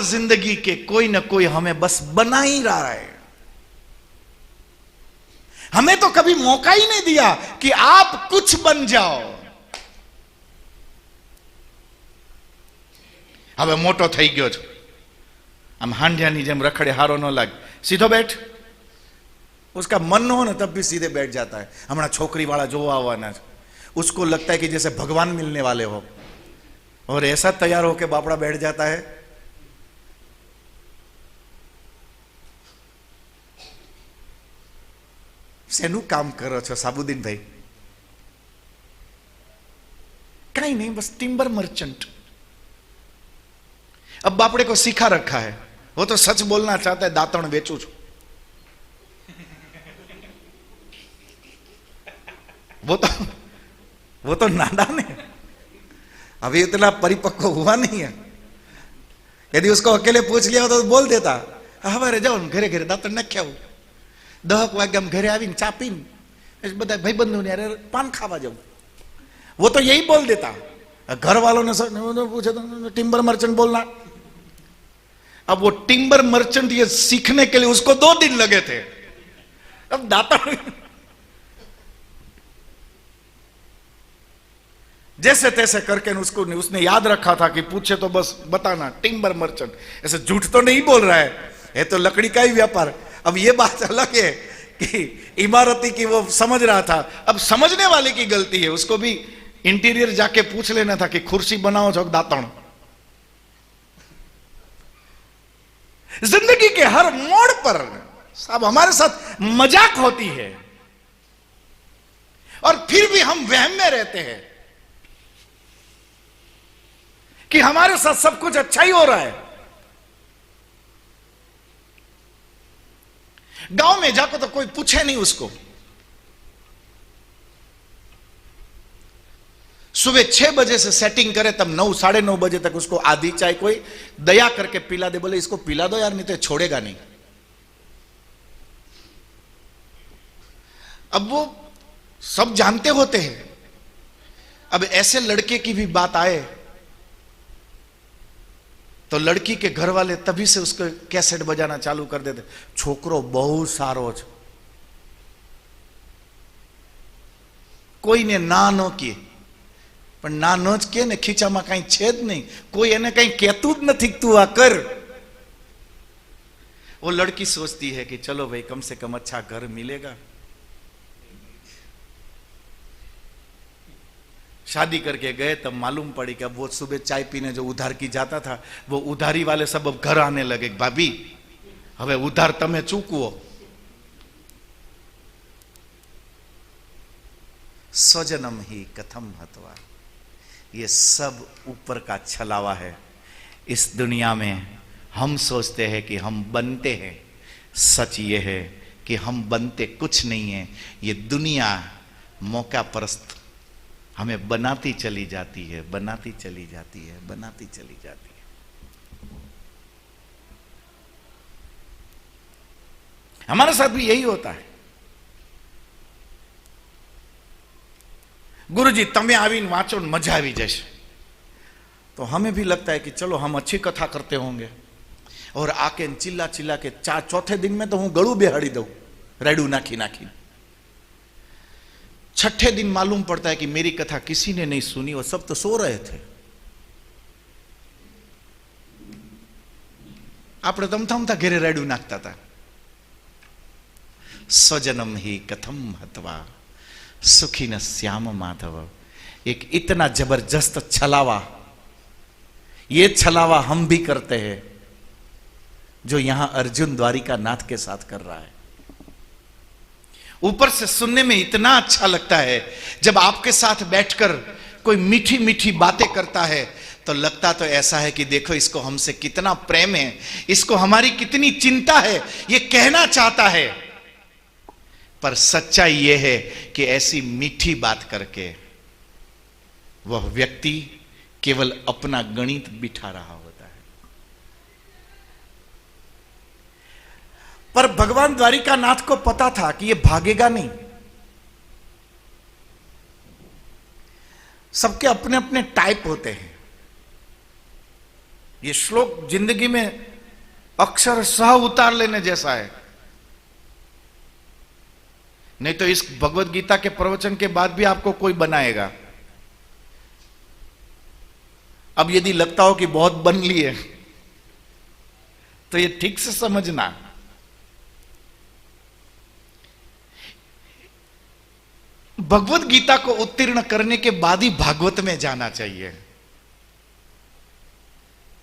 जिंदगी के कोई ना कोई हमें बस बना ही रहा है। हमें तो कभी मौका ही नहीं दिया कि आप कुछ बन जाओ। હવે મોટો થઈ ગયો છો, આમ હાંડિયાની જેમ રખડે હારો ન લાગે, सीधो बैठ। उसका मन न हो ना तब भी सीधे बैठ जाता है। हमारा छोकरी वाला जो आवाना, उसको लगता है कि जैसे भगवान मिलने वाले हो, और ऐसा तैयार होके बापड़ा बैठ जाता है। શેનું કામ કરો છો સાબુદ્દીન ભાઈ? कहीं नहीं, बस टिम्बर मर्चेंट। अब बापड़े को सिखा रखा है, वो तो सच बोलना चाहता है, दातण बेचू छू। वो तो नादान है, अभी इतना परिपक्व हुआ नहीं है। यदि उसको अकेले पूछ लिया तो बोल देता, हवारे जाओ घरे घरे दातण नाख्या, 10 वाग्याम घरे आवीने चा पीने बधा भाईबंधों ने पान खावा जाऊं। वो तो यही बोल देता। घर वालों ने पूछा तो टिम्बर मर्चेंट बोलना। अब वो टिम्बर मर्चेंट ये सीखने के लिए उसको 2 दिन लगे थे। अब दातण जैसे तैसे करके उसने याद रखा था कि पूछे तो बस बताना टिम्बर मर्चेंट। ऐसे झूठ तो नहीं बोल रहा है, ये तो लकड़ी का ही व्यापार। अब ये बात अलग है कि इमारती की वो समझ रहा था, अब समझने वाले की गलती है। उसको भी इंटीरियर जाके पूछ लेना था कि कुर्सी बनाओ जो दातण। जिंदगी के हर मोड़ पर साहब हमारे साथ मजाक होती है, और फिर भी हम वहम में रहते हैं कि हमारे साथ सब कुछ अच्छा ही हो रहा है। गांव में जाकर तो कोई पूछे नहीं उसको। सुबह 6 बजे से सेटिंग करे तब 9 साढ़े 9 बजे तक उसको आधी चाय कोई दया करके पिला दे, बोले इसको पिला दो यार, नहीं तो छोड़ेगा नहीं। अब वो सब जानते होते हैं। अब ऐसे लड़के की भी बात आए तो लड़की के घर वाले तभी से उसको कैसेट बजाना चालू कर देते, छोकरो बहुत सारो छ। कोई ने ना न किए, पण ना न ज के ने खीचाમાં કઈ છે જ નહીં, કોઈ એને કઈ કહેતું જ નથી તું આ कर। वो लड़की सोचती है कि चलो भाई कम से कम अच्छा घर मिलेगा। शादी करके गए तब मालूम पड़ी कि अब वो सुबह चाय पीने जो उधार की जाता था, वो उधारी वाले सब अब घर आने लगे, भाभी हवे उधार तमे चूकवो। स्वजनम ही कथम हतवा, ये सब ऊपर का छलावा है। इस दुनिया में हम सोचते हैं कि हम बनते हैं, सच ये है कि हम बनते कुछ नहीं है। ये दुनिया मौका परस्त हमें बनाती चली जाती है, बनाती चली जाती है, बनाती चली जाती है। हमारे साथ भी यही होता है। गुरुजी तमे आवीने वांचो मजा आवी जशे, तो हमें भी लगता है कि चलो हम अच्छी कथा करते होंगे, और आके चिल्ला चिल्ला के 4-4 दिन में तो हूं गळू बेहाड़ी दऊं, रेडू नाखी नाखी। 6ठे दिन मालूम पड़ता है कि मेरी कथा किसी ने नहीं सुनी, और सब तो सो रहे थे। आपणे तमथमता घेरे रेडू नाखता था। स्वजनम ही कथम हतवा सुखी न श्याम माधव। एक इतना जबरदस्त छलावा, ये छलावा हम भी करते हैं जो यहां अर्जुन द्वारिका नाथ के साथ कर रहा है। ऊपर से सुनने में इतना अच्छा लगता है, जब आपके साथ बैठकर कोई मीठी मीठी बातें करता है तो लगता तो ऐसा है कि देखो इसको हमसे कितना प्रेम है, इसको हमारी कितनी चिंता है, ये कहना चाहता है। पर सच्चाई यह है कि ऐसी मीठी बात करके वह व्यक्ति केवल अपना गणित बिठा रहा होता है। पर भगवान द्वारिकानाथ को पता था कि यह भागेगा नहीं। सबके अपने अपने टाइप होते हैं। ये श्लोक जिंदगी में अक्षरशः उतार लेने जैसा है। नहीं तो इस भगवत गीता के प्रवचन के बाद भी आपको कोई बनाएगा। अब यदि लगता हो कि बहुत बन लिए तो ये ठीक से समझना, भगवत गीता को उत्तीर्ण करने के बाद ही भागवत में जाना चाहिए।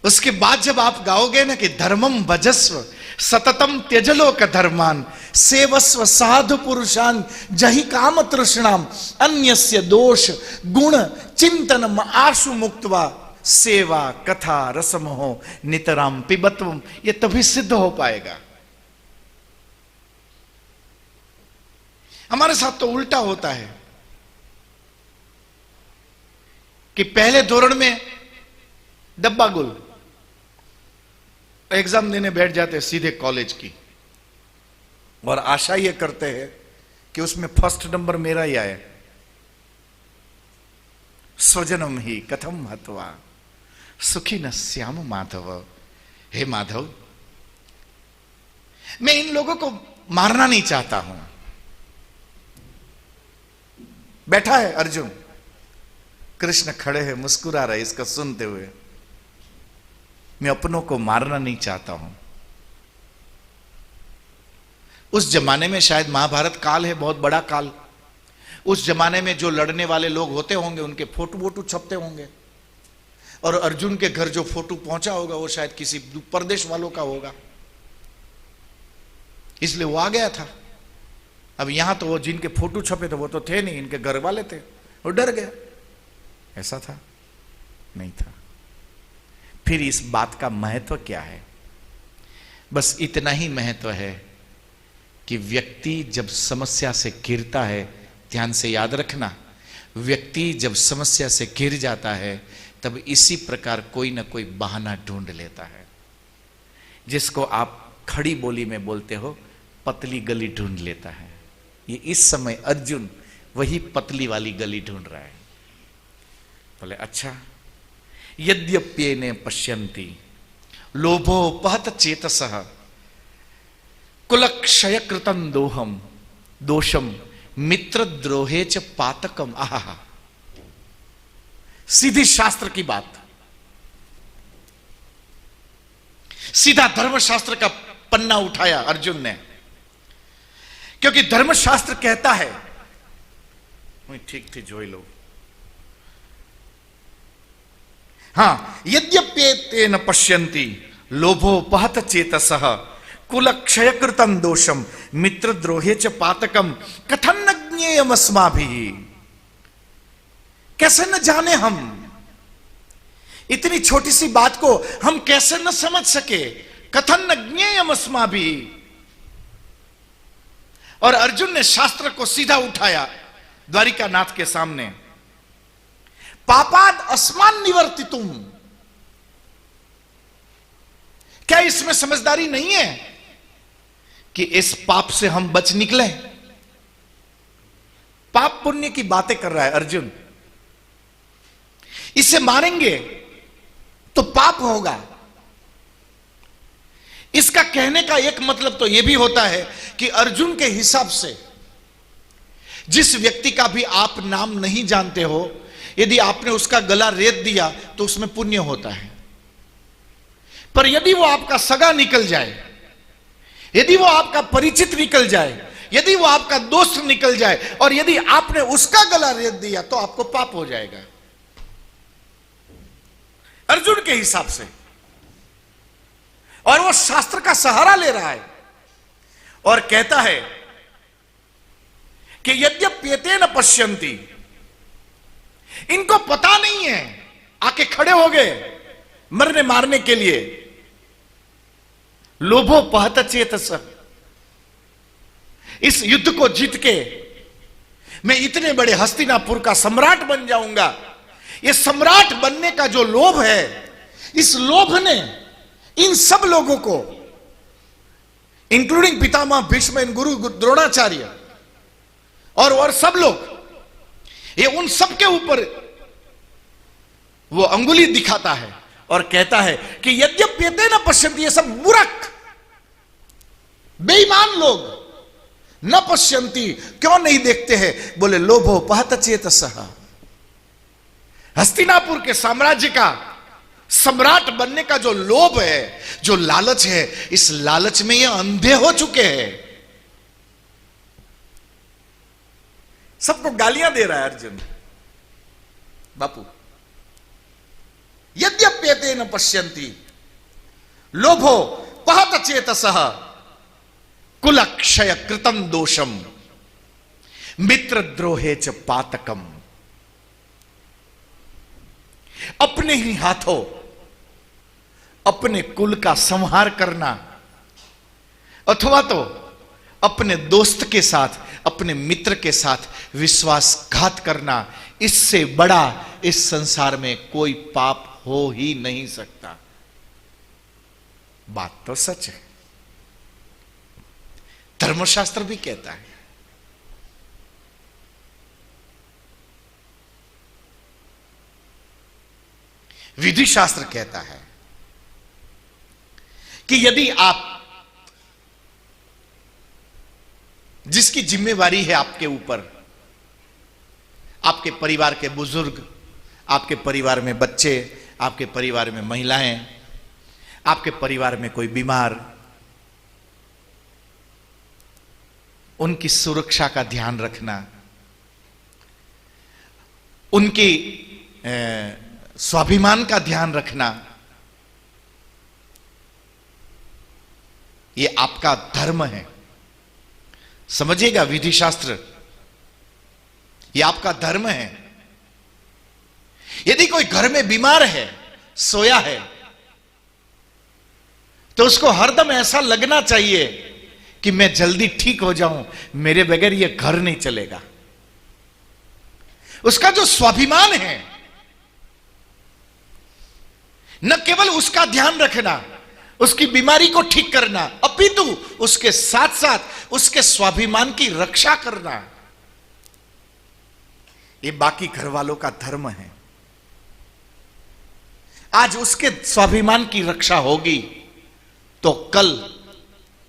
उसके बाद जब आप गाओगे ना कि धर्मम भजस्व सततम त्यजलोक धर्मान सेवस्व साधु पुरुषान जहि काम तृष्णाम अन्यस्य दोष गुण चिंतन आशु मुक्तवा सेवा कथा रसमोह नितराम पिबत्वम, ये तभी सिद्ध हो पाएगा। हमारे साथ तो उल्टा होता है कि पहले धोरण में डब्बा गुल, एग्जाम देने बैठ जाते हैं सीधे कॉलेज की, और आशा ये करते हैं कि उसमें फर्स्ट नंबर मेरा ही आए। स्वजनम ही कथम हत्वा सुखी न श्याम माधव। हे माधव, मैं इन लोगों को मारना नहीं चाहता हूं। बैठा है अर्जुन, कृष्ण खड़े हैं, मुस्कुरा रहे इसका सुनते हुए। मैं अपनों को मारना नहीं चाहता हूं। उस जमाने में शायद महाभारत काल है, बहुत बड़ा काल। उस जमाने में जो लड़ने वाले लोग होते होंगे उनके फोटो वोटो छपते होंगे, और अर्जुन के घर जो फोटो पहुंचा होगा वो शायद किसी परदेश वालों का होगा, इसलिए वो आ गया था। अब यहां तो वो जिनके फोटो छपे थे वो तो थे नहीं, इनके घर वाले थे, वो डर गया। ऐसा था? नहीं था। फिर इस बात का महत्व क्या है? बस इतना ही महत्व है कि व्यक्ति जब समस्या से घिरता है, ध्यान से याद रखना, व्यक्ति जब समस्या से घिर जाता है तब इसी प्रकार कोई ना कोई बहाना ढूंढ लेता है, जिसको आप खड़ी बोली में बोलते हो पतली गली ढूंढ लेता है। ये इस समय अर्जुन वही पतली वाली गली ढूंढ रहा है। बोले अच्छा, यद्यप्येने पश्यन्ति लोभोपहत चेतसः कुलक्षय कृतं दोषम मित्रद्रोहे च पातकम। आहा, सीधी शास्त्र की बात, सीधा धर्मशास्त्र का पन्ना उठाया अर्जुन ने, क्योंकि धर्मशास्त्र कहता है, ठीक थी जोई लो, हां, यद्यप्येतेन पश्यन्ति लोभोपहत चेतसः कुलक्षयकृतं दोषम मित्रद्रोहे च पातकम कथं न ज्ञेयम् अस्माभिः। कैसे न जाने हम, इतनी छोटी सी बात को हम कैसे न समझ सके। कथं न ज्ञेयम् अस्माभिः। और अर्जुन ने शास्त्र को सीधा उठाया द्वारिका नाथ के सामने। पापाद अस्मान निवर्तितुम। क्या इसमें समझदारी नहीं है कि इस पाप से हम बच निकले? पाप पुण्य की बातें कर रहा है अर्जुन। इसे मारेंगे तो पाप होगा। इसका कहने का एक मतलब तो यह भी होता है कि अर्जुन के हिसाब से जिस व्यक्ति का भी आप नाम नहीं जानते हो, यदि आपने उसका गला रेत दिया तो उसमें पुण्य होता है। पर यदि वो आपका सगा निकल जाए, यदि वो आपका परिचित निकल जाए, यदि वो आपका दोस्त निकल जाए और यदि आपने उसका गला रेत दिया तो आपको पाप हो जाएगा अर्जुन के हिसाब से। और वो शास्त्र का सहारा ले रहा है और कहता है कि यद्यप्येतेन पश्यन्ति। इनको पता नहीं है, आके खड़े हो गए मरने मारने के लिए। लोभोपहत चेतसः। इस युद्ध को जीत के मैं इतने बड़े हस्तिनापुर का सम्राट बन जाऊंगा। ये सम्राट बनने का जो लोभ है, इस लोभ ने इन सब लोगों को, इंक्लूडिंग पितामह भीष्म, गुरु द्रोणाचार्य और सब लोग, ये उन सब के ऊपर वो अंगुली दिखाता है और कहता है कि यद्यप्यते न पश्यन्ति, ये सब मूर्ख बेईमान लोग न पश्यन्ति, क्यों नहीं देखते हैं? बोले लोभोपहत चेतसः, हस्तिनापुर के साम्राज्य का सम्राट बनने का जो लोभ है, जो लालच है, इस लालच में ये अंधे हो चुके हैं। सबको गालियां दे रहा है अर्जुन। बापू, यद्यप्यते न पश्यन्ति लोभो पहत चेतसः कुलक्षय कृतं दोषम मित्रद्रोहे च पातकम। अपने ही हाथों अपने कुल का संहार करना अथवा तो अपने दोस्त के साथ, अपने मित्र के साथ विश्वासघात करना, इससे बड़ा इस संसार में कोई पाप हो ही नहीं सकता। बात तो सच है, धर्मशास्त्र भी कहता है। विधि शास्त्र कहता है कि यदि आप, जिसकी जिम्मेवारी है आपके ऊपर, आपके परिवार के बुजुर्ग, आपके परिवार में बच्चे, आपके परिवार में महिलाएं, आपके परिवार में कोई बीमार, उनकी सुरक्षा का ध्यान रखना, उनकी स्वाभिमान का ध्यान रखना, ये आपका धर्म है। समझिएगा, विधि शास्त्र ये आपका धर्म है। यदि कोई घर में बीमार है, सोया है, तो उसको हरदम ऐसा लगना चाहिए कि मैं जल्दी ठीक हो जाऊं, मेरे बगैर ये घर नहीं चलेगा। उसका जो स्वाभिमान है, न केवल उसका ध्यान रखना, उसकी बीमारी को ठीक करना, अपितु उसके साथ साथ उसके स्वाभिमान की रक्षा करना, ये बाकी घर वालों का धर्म है। आज उसके स्वाभिमान की रक्षा होगी तो कल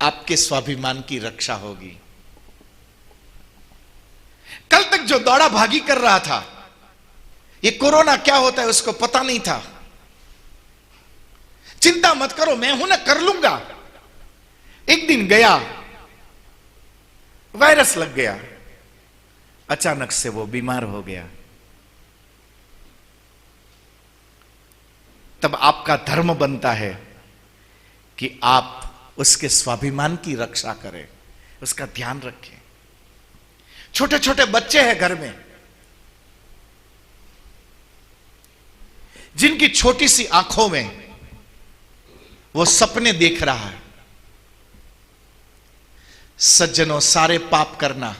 आपके स्वाभिमान की रक्षा होगी। कल तक जो दौड़ा भागी कर रहा था, ये कोरोना क्या होता है उसको पता नहीं था। चिंता मत करो, मैं हूं ना, कर लूंगा। एक दिन गया, वायरस लग गया, अचानक से वो बीमार हो गया। तब आपका धर्म बनता है कि आप उसके स्वाभिमान की रक्षा करें, उसका ध्यान रखें। छोटे छोटे बच्चे हैं घर में, जिनकी छोटी सी आंखों में वो सपने देख रहा है। सज्जनों, सारे पाप करना,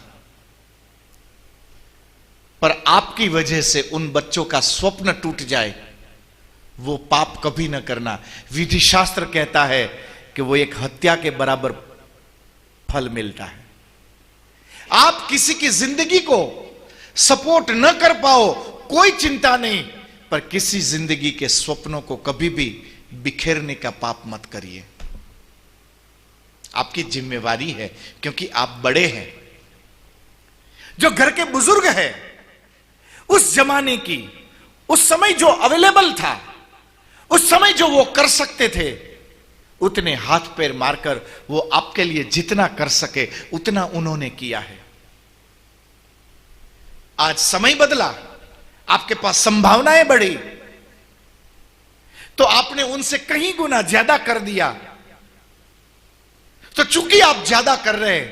पर आपकी वजह से उन बच्चों का स्वप्न टूट जाए, वो पाप कभी न करना। विधि शास्त्र कहता है कि वो एक हत्या के बराबर फल मिलता है। आप किसी की जिंदगी को सपोर्ट न कर पाओ, कोई चिंता नहीं, पर किसी जिंदगी के स्वप्नों को कभी भी बिखेरने का पाप मत करिए। आपकी जिम्मेवारी है, क्योंकि आप बड़े हैं। जो घर के बुजुर्ग हैं, उस जमाने की, उस समय जो अवेलेबल था, उस समय जो वो कर सकते थे, उतने हाथ पैर मारकर वो आपके लिए जितना कर सके उतना उन्होंने किया है। आज समय बदला, आपके पास संभावनाएं बढ़ी, तो आपने उनसे कहीं गुना ज्यादा कर दिया। तो चूंकि आप ज्यादा कर रहे हैं,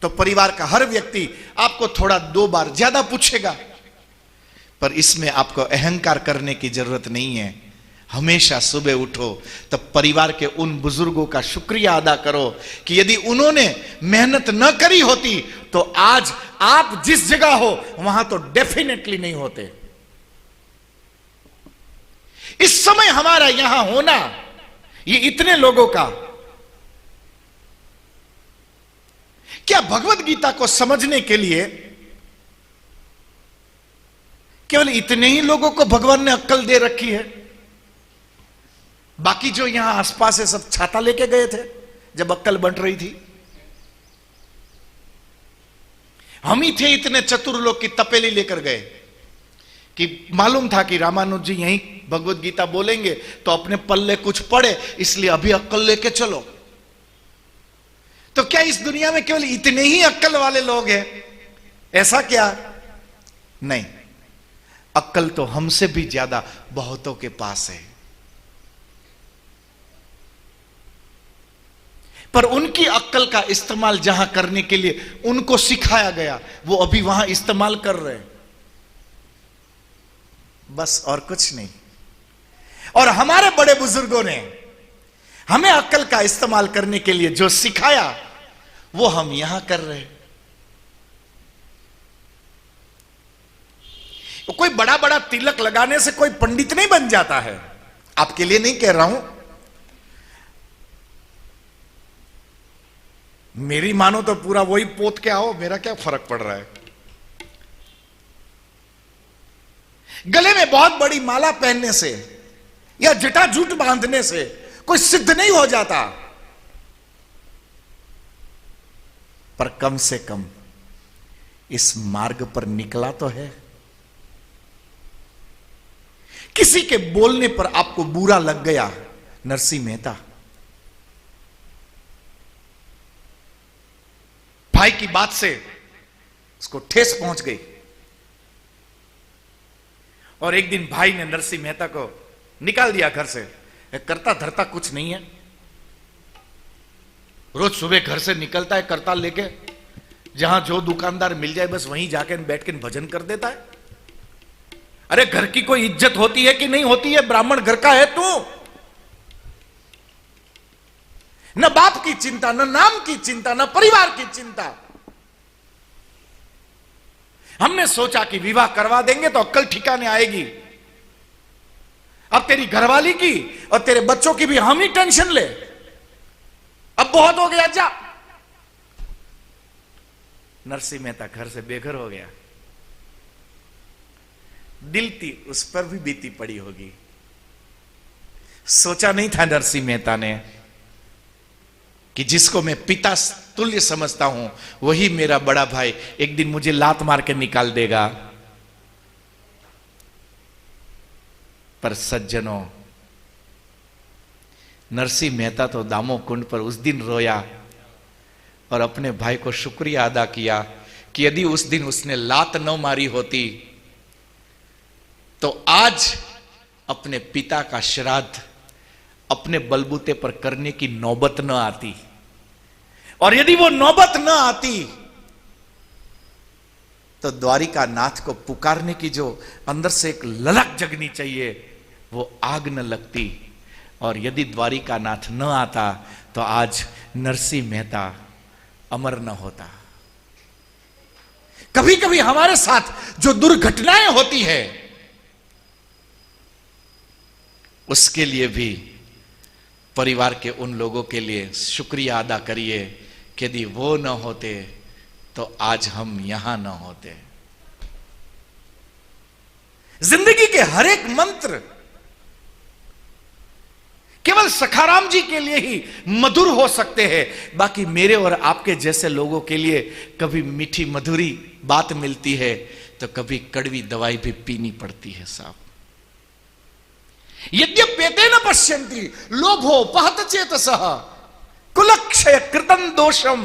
तो परिवार का हर व्यक्ति आपको थोड़ा 2 बार ज्यादा पूछेगा। पर इसमें आपको अहंकार करने की जरूरत नहीं है। हमेशा सुबह उठो तब परिवार के उन बुजुर्गों का शुक्रिया अदा करो कि यदि उन्होंने मेहनत न करी होती तो आज आप जिस जगह हो वहां तो डेफिनेटली नहीं होते। इस समय हमारा यहां होना, ये इतने लोगों का, क्या भगवत गीता को समझने के लिए केवल इतने ही लोगों को भगवान ने अक्ल दे रखी है? बाकी जो यहां आसपास है सब छाता लेके गए थे जब अक्कल बंट रही थी। हम ही थे इतने चतुर लोग की तपेली लेकर गए कि मालूम था कि रामानुज जी यहीं भगवत गीता बोलेंगे तो अपने पल्ले कुछ पड़े, इसलिए अभी अक्कल लेके चलो। तो क्या इस दुनिया में केवल इतने ही अक्कल वाले लोग हैं? ऐसा क्या? नहीं, अक्कल तो हमसे भी ज्यादा बहुतों के पास है। पर उनकी अक्ल का इस्तेमाल जहां करने के लिए उनको सिखाया गया वो अभी वहां इस्तेमाल कर रहे हैं, बस और कुछ नहीं। और हमारे बड़े बुजुर्गों ने हमें अक्ल का इस्तेमाल करने के लिए जो सिखाया वो हम यहां कर रहे हैं। तो कोई बड़ा बड़ा तिलक लगाने से कोई पंडित नहीं बन जाता है, आपके लिए नहीं कह रहा हूं। मेरी मानो तो पूरा वही पोत के आओ, मेरा क्या फर्क पड़ रहा है। गले में बहुत बड़ी माला पहनने से या जटाजूट बांधने से कोई सिद्ध नहीं हो जाता, पर कम से कम इस मार्ग पर निकला तो है। किसी के बोलने पर आपको बुरा लग गया, नरसिंह मेहता भाई की बात से उसको ठेस पहुंच गई और एक दिन भाई ने नरसिंह मेहता को निकाल दिया घर से। करता धरता कुछ नहीं है, रोज सुबह घर से निकलता है करताल लेके, जहां जो दुकानदार मिल जाए बस वहीं जाके बैठ के भजन कर देता है। अरे घर की कोई इज्जत होती है कि नहीं होती है? ब्राह्मण घर का है तू, न बाप की चिंता, न नाम की चिंता, न परिवार की चिंता। हमने सोचा कि विवाह करवा देंगे तो अक्ल ठिकाने आएगी। अब तेरी घरवाली की और तेरे बच्चों की भी हम ही टेंशन ले, अब बहुत हो गया जा। नरसिंह मेहता घर से बेघर हो गया। दिल थी उस पर भी बीती पड़ी होगी। सोचा नहीं था नरसिंह मेहता ने कि जिसको मैं पिता तुल्य समझता हूं वही मेरा बड़ा भाई एक दिन मुझे लात मार के निकाल देगा। पर सज्जनों, नरसिंह मेहता तो दामो कुंड पर उस दिन रोया और अपने भाई को शुक्रिया अदा किया कि यदि उस दिन उसने लात न मारी होती तो आज अपने पिता का श्राद्ध अपने बलबूते पर करने की नौबत न आती। और यदि वो नौबत न आती तो द्वारिका नाथ को पुकारने की जो अंदर से एक ललक जगनी चाहिए वो आग न लगती। और यदि द्वारिका नाथ न आता तो आज नरसिंह मेहता अमर न होता। कभी कभी हमारे साथ जो दुर्घटनाएं होती है उसके लिए भी परिवार के उन लोगों के लिए शुक्रिया अदा करिए कि यदि वो न होते तो आज हम यहां न होते। जिंदगी के हर एक मंत्र केवल सखाराम जी के लिए ही मधुर हो सकते हैं, बाकी मेरे और आपके जैसे लोगों के लिए कभी मीठी मधुरी बात मिलती है तो कभी कड़वी दवाई भी पीनी पड़ती है साहब। यद्यप्येते न पश्यन्ति लोभो पहत चेतसः कुलक्षय कृतं दोषम।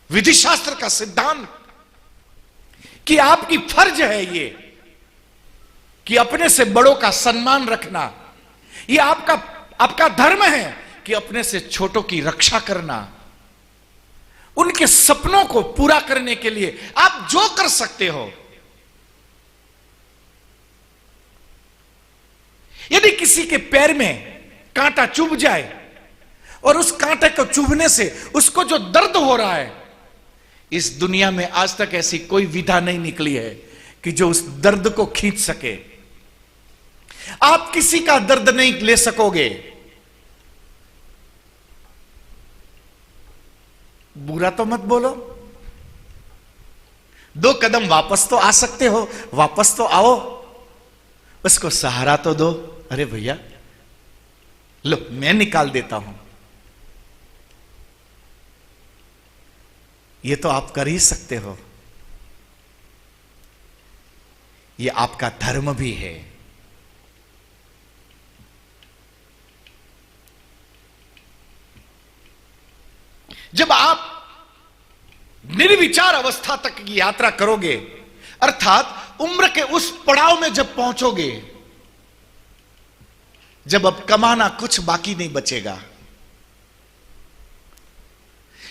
विधि शास्त्र का सिद्धांत कि आपकी फर्ज है ये कि अपने से बड़ों का सम्मान रखना, ये आपका धर्म है कि अपने से छोटों की रक्षा करना। उनके सपनों को पूरा करने के लिए आप जो कर सकते हो। यदि किसी के पैर में कांटा चुभ जाए और उस कांटे को चुभने से उसको जो दर्द हो रहा है, इस दुनिया में आज तक ऐसी कोई विधा नहीं निकली है कि जो उस दर्द को खींच सके। आप किसी का दर्द नहीं ले सकोगे। बुरा तो मत बोलो, 2 कदम वापस तो आ सकते हो, वापस तो आओ, उसको सहारा तो दो। अरे भैया लो मैं निकाल देता हूं। ये तो आप कर ही सकते हो, ये आपका धर्म भी है। जब आप निर्विचार अवस्था तक की यात्रा करोगे, अर्थात उम्र के उस पड़ाव में जब पहुंचोगे, जब अब कमाना कुछ बाकी नहीं बचेगा,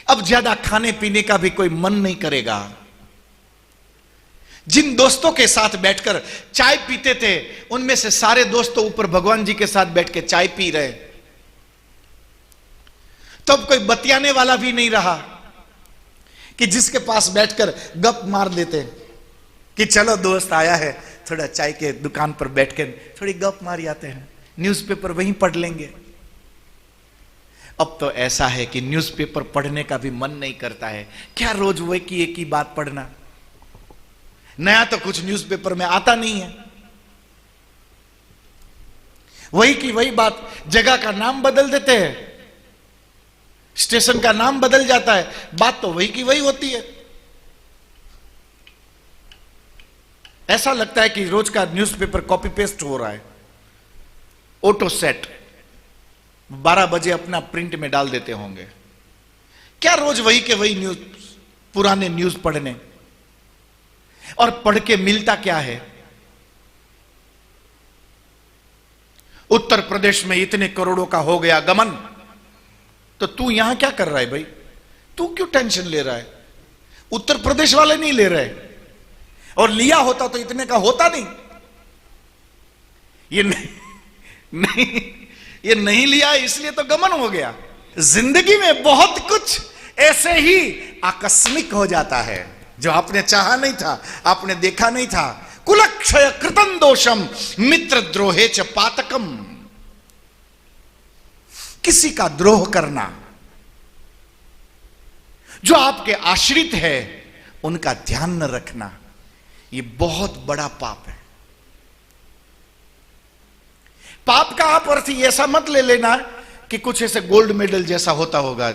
अब ज्यादा खाने पीने का भी कोई मन नहीं करेगा। जिन दोस्तों के साथ बैठकर चाय पीते थे, उनमें से सारे दोस्त तो ऊपर भगवान जी के साथ बैठ के चाय पी रहे, तो अब कोई बतियाने वाला भी नहीं रहा कि जिसके पास बैठकर गप मार देते कि चलो दोस्त आया है, थोड़ा चाय के दुकान पर बैठ के थोड़ी गप मार आते हैं, न्यूज़पेपर वहीं पढ़ लेंगे। अब तो ऐसा है कि न्यूज़पेपर पढ़ने का भी मन नहीं करता है। क्या रोज वही की एक ही बात पढ़ना, नया तो कुछ न्यूज़पेपर में आता नहीं है। वही की वही बात, जगह का नाम बदल देते हैं, स्टेशन का नाम बदल जाता है, बात तो वही की वही होती है। ऐसा लगता है कि रोज का न्यूज़पेपर कॉपी पेस्ट हो रहा है। ऑटो सेट 12 बजे अपना प्रिंट में डाल देते होंगे। क्या रोज वही के वही न्यूज, पुराने न्यूज पढ़ने, और पढ़ के मिलता क्या है? उत्तर प्रदेश में इतने करोड़ों का हो गया गमन, तो तू यहां क्या कर रहा है भाई? तू क्यों टेंशन ले रहा है? उत्तर प्रदेश वाले नहीं ले रहे, और लिया होता तो इतने का होता नहीं। ये नहीं, ये नहीं लिया इसलिए तो गमन हो गया। जिंदगी में बहुत कुछ ऐसे ही आकस्मिक हो जाता है जो आपने चाहा नहीं था, आपने देखा नहीं था। कुलक्षय कृतं दोषम मित्र द्रोहे च पातकम। किसी का द्रोह करना, जो आपके आश्रित है उनका ध्यान न रखना, ये बहुत बड़ा पाप है। पाप का आप अर्थ ऐसा मत ले लेना कि कुछ ऐसे गोल्ड मेडल जैसा होता होगा,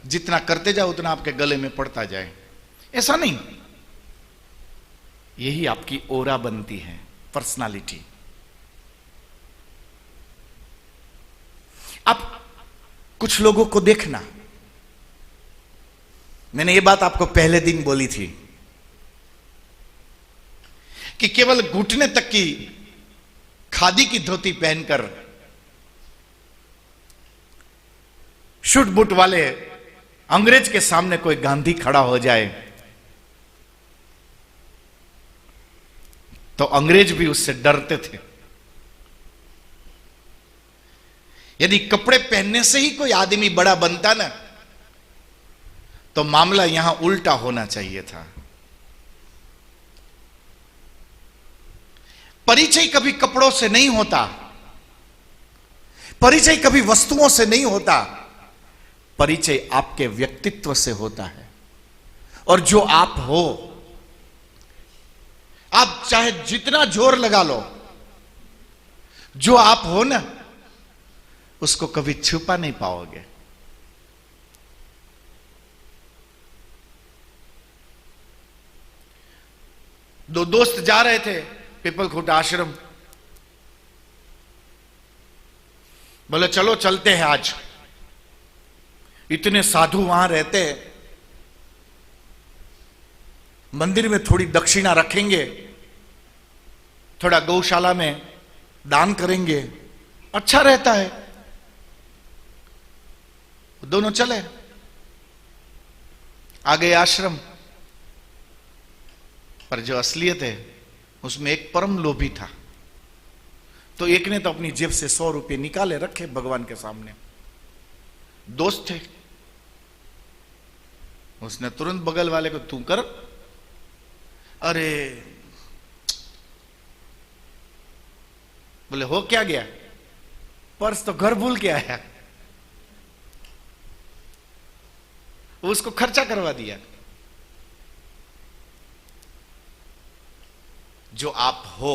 जितना करते जाओ उतना आपके गले में पड़ता जाए, ऐसा नहीं। यही आपकी ओरा बनती है, पर्सनालिटी। अब कुछ लोगों को देखना, मैंने ये बात आपको पहले दिन बोली थी कि केवल घुटने तक की खादी की धोती पहनकर शूट बूट वाले अंग्रेज के सामने कोई गांधी खड़ा हो जाए तो अंग्रेज भी उससे डरते थे। यदि कपड़े पहनने से ही कोई आदमी बड़ा बनता ना, तो मामला यहां उल्टा होना चाहिए था। परिचय कभी कपड़ों से नहीं होता, परिचय कभी वस्तुओं से नहीं होता, परिचय आपके व्यक्तित्व से होता है। और जो आप हो, आप चाहे जितना जोर लगा लो, जो आप हो ना, उसको कभी छुपा नहीं पाओगे। दो दोस्त जा रहे थे पिपलखुट आश्रम, बोले चलो चलते हैं आज, इतने साधु वहां रहते हैं, मंदिर में थोड़ी दक्षिणा रखेंगे, थोड़ा गौशाला में दान करेंगे, अच्छा रहता है। दोनों चले, आ गए आश्रम। पर जो असलियत है उसमें एक परम लोभी था। तो एक ने तो अपनी जेब से 100 रुपए निकाले रखे भगवान के सामने, दोस्त थे, उसने तुरंत बगल वाले को तू कर। अरे बोले हो क्या गया? पर्स तो घर भूल के आया। उसको खर्चा करवा दिया। जो आप हो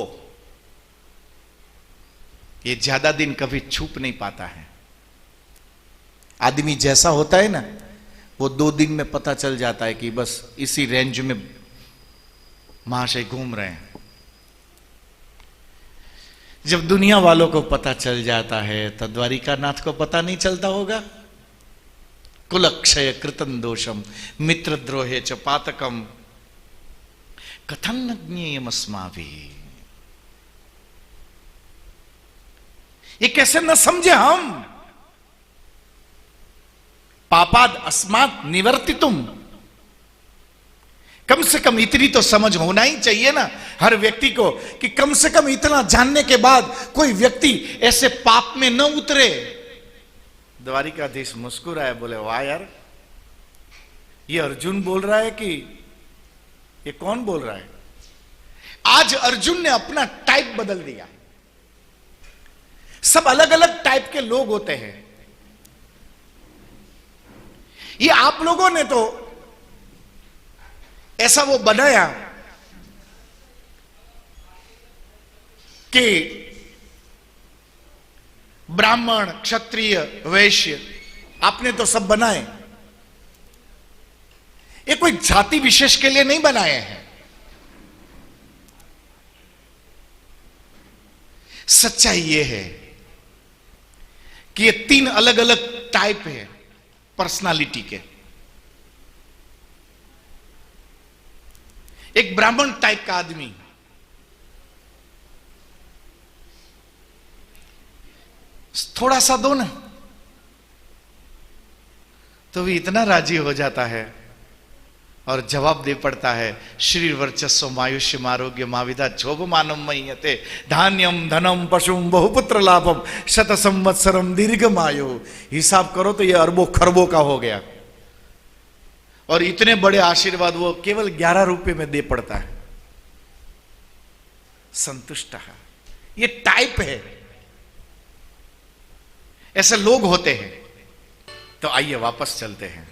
ये ज्यादा दिन कभी छुप नहीं पाता है। आदमी जैसा होता है ना, वो 2 दिन में पता चल जाता है कि बस इसी रेंज में महाशय घूम रहे हैं। जब दुनिया वालों को पता चल जाता है तो द्वारिकानाथ को पता नहीं चलता होगा। कुलक्षय कृतं दोषम मित्रद्रोहे च पातकम कथं न ज्ञेयमस्माभिः। ये कैसे न समझे हम। पापाद अस्मात् निवर्तितुम, कम से कम इतनी तो समझ होना ही चाहिए ना हर व्यक्ति को, कि कम से कम इतना जानने के बाद कोई व्यक्ति ऐसे पाप में न उतरे। द्वारिकाधीश मुस्कुराए, बोले वाह यार, ये अर्जुन बोल रहा है कि ये कौन बोल रहा है। आज अर्जुन ने अपना टाइप बदल दिया। सब अलग अलग टाइप के लोग होते हैं। ये आप लोगों ने तो ऐसा वो बनाया कि ब्राह्मण क्षत्रिय वैश्य आपने तो सब बनाए। ये कोई जाति विशेष के लिए नहीं बनाए हैं। सच्चाई ये है कि ये 3 अलग अलग टाइप है पर्सनालिटी के। एक ब्राह्मण टाइप का आदमी, थोड़ा सा दो ना तो भी इतना राजी हो जाता है और जवाब दे पड़ता है, श्री वर्चस्व आयुष्यम आरोग्यम आविदा क्षोभ मानम महीयते धान्यम धनम पशुम बहुपुत्र लाभम शत संवत्सरम दीर्घमायु। हिसाब करो तो ये अरबों खरबों का हो गया। और इतने बड़े आशीर्वाद वो केवल 11 रुपए में दे पड़ता है। संतुष्ट है, ये टाइप है, ऐसे लोग होते हैं। तो आइए वापस चलते हैं,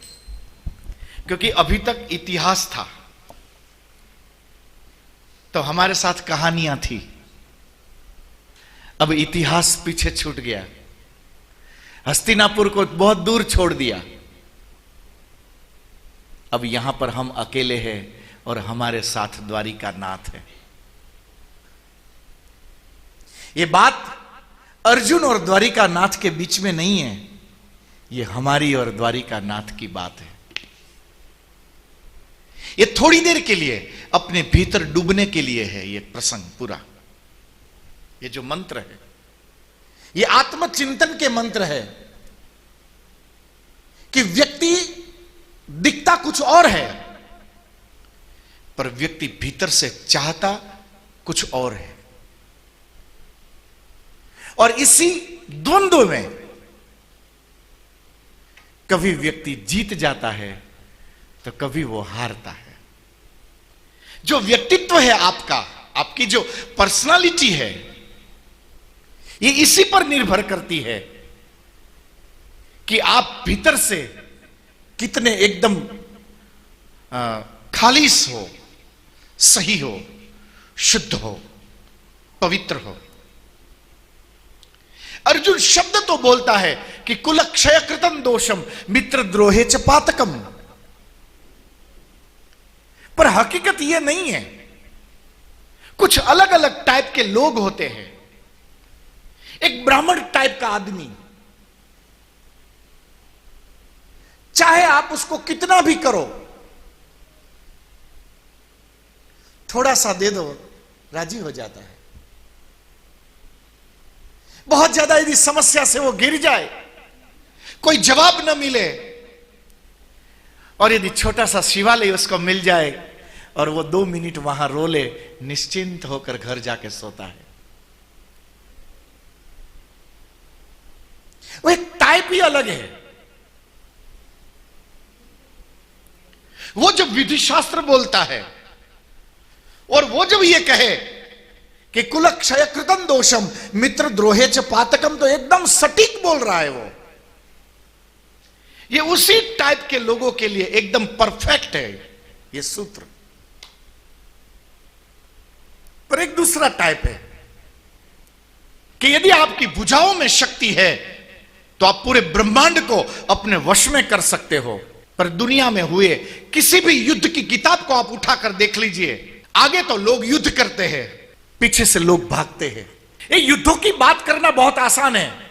क्योंकि अभी तक इतिहास था तो हमारे साथ कहानियां थी। अब इतिहास पीछे छूट गया, हस्तिनापुर को बहुत दूर छोड़ दिया। अब यहां पर हम अकेले हैं और हमारे साथ द्वारिकानाथ है। ये बात अर्जुन और द्वारिकानाथ के बीच में नहीं है, ये हमारी और द्वारिकानाथ की बात है। ये थोड़ी देर के लिए अपने भीतर डूबने के लिए है ये प्रसंग पूरा। ये जो मंत्र है ये आत्मचिंतन के मंत्र है कि व्यक्ति दिखता कुछ और है पर व्यक्ति भीतर से चाहता कुछ और है। और इसी द्वंद्व में कभी व्यक्ति जीत जाता है तो कभी वो हारता है। जो व्यक्तित्व है आपका, आपकी जो पर्सनालिटी है, ये इसी पर निर्भर करती है कि आप भीतर से कितने एकदम खालिस हो, सही हो, शुद्ध हो, पवित्र हो। अर्जुन शब्द तो बोलता है कि कुलक्षय कृतं दोषम मित्रद्रोहे च पातकम, पर हकीकत यह नहीं है। कुछ अलग अलग टाइप के लोग होते हैं। एक ब्राह्मण टाइप का आदमी, चाहे आप उसको कितना भी करो, थोड़ा सा दे दो राजी हो जाता है। बहुत ज्यादा यदि समस्या से वो गिर जाए, कोई जवाब न मिले, और यदि छोटा सा शिवालय उसको मिल जाए और वो 2 मिनट वहां रो ले, निश्चिंत होकर घर जाके सोता है। वो एक टाइप ही अलग है। वो जब विधि शास्त्र बोलता है और वो जब ये कहे कि कुलक्षय कृतं दोषम मित्रद्रोहे च पातकम, तो एकदम सटीक बोल रहा है वो। ये उसी टाइप के लोगों के लिए एकदम परफेक्ट है ये सूत्र। पर एक दूसरा टाइप है कि यदि आपकी भुजाओं में शक्ति है तो आप पूरे ब्रह्मांड को अपने वश में कर सकते हो। पर दुनिया में हुए किसी भी युद्ध की किताब को आप उठाकर देख लीजिए, आगे तो लोग युद्ध करते हैं, पीछे से लोग भागते हैं। ये युद्धों की बात करना बहुत आसान है,